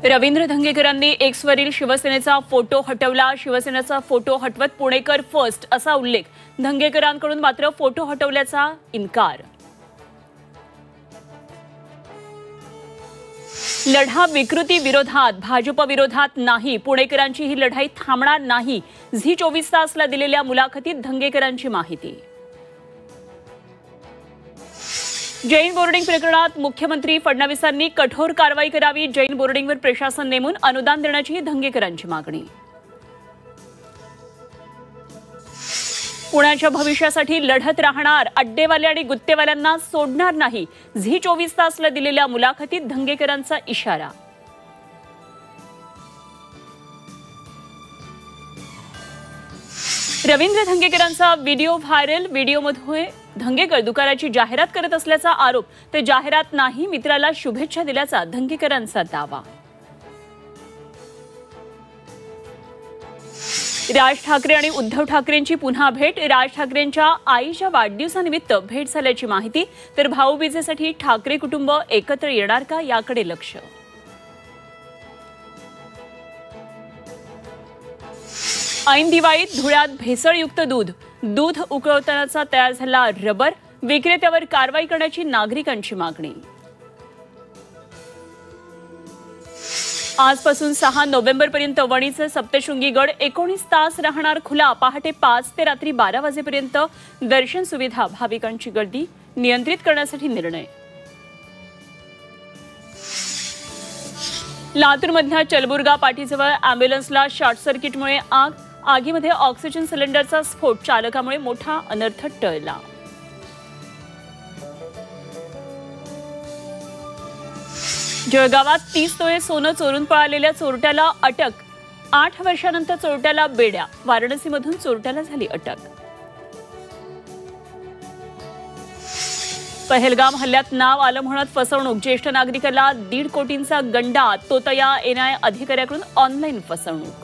रवींद्र धंगेकरांनी एक्सवरील शिवसेनेचा फोटो हटवला. शिवसेनेचा फोटो हटवत पुणेकर फर्स्ट असा उल्लेख. धंगेकरांकडून मात्र फोटो हटवल्याचा इन्कार. लढा विकृती विरोधात, भाजप विरोधात नाही. पुणेकरांची ही लढाई थांबणार नाही. झी 24 तासला दिलेल्या मुलाखतीत धंगेकरांची माहिती. जैन बोर्डिंग प्रकरणात मुख्यमंत्री फडणवीसांनी कठोर कारवाई करावी. जैन बोर्डिंगवर प्रशासन नेमून अनुदान देण्याची धंगेकरांची मागणी. पुण्याच्या भविष्यासाठी लढत राहणार. अड्डेवाले आणि गुत्तेवाल्यांना सोडणार नाही. झी 24 तासला दिलेल्या मुलाखतीत धंगेकरांचा इशारा. रवींद्र धंगेकरांचा व्हिडिओ व्हायरल. व्हिडिओमध्ये धंगेकर दुकानाची जाहिरात करत असल्याचा आरोप. ते जाहिरात नाही, मित्राला शुभेच्छा दिल्याचा धंगेकरांचा दावा. राज ठाकरे आणि उद्धव ठाकरेंची पुन्हा भेट. राज ठाकरेंच्या आईच्या वाढदिवसानिमित्त भेट झाल्याची माहिती. तर भाऊबीजेसाठी ठाकरे कुटुंब एकत्र येणार का याकडे लक्ष. ऐन दिवाळीत धुळ्यात भेसळयुक्त दूध उकळवतानाचा तयार झाला रबर. विक्रेत्यावर कारवाई करण्याची नागरिकांची मागणी. आजपासून 6 नोव्हेंबरपर्यंत वणीचे सप्तशृंगी गड 19 तास राहणार खुला. पहाटे 5 ते रात्री 12 वाजेपर्यंत दर्शन सुविधा. भाविकांची गर्दी नियंत्रित करण्यासाठी निर्णय. लातूरमधल्या चलबुर्गा पाटीजवळ अँब्युलन्सला शॉर्ट सर्किटमुळे आग. आगीमध्ये ऑक्सिजन सिलेंडरचा स्फोट. चालकामुळे मोठा अनर्थ टळला. जळगावात 30 तोळे सोनं चोरून पळालेल्या चोरट्याला अटक. 8 वर्षांनंतर चोरट्याला बेड्या. वाराणसीमधून चोरट्याला झाली अटक. पहलगाम हल्ल्यात नाव आलं म्हणत फसवणूक. ज्येष्ठ नागरिकाला 1.5 कोटींचा गंडा. तोतया एनआय अधिकाऱ्याकडून ऑनलाईन फसवणूक.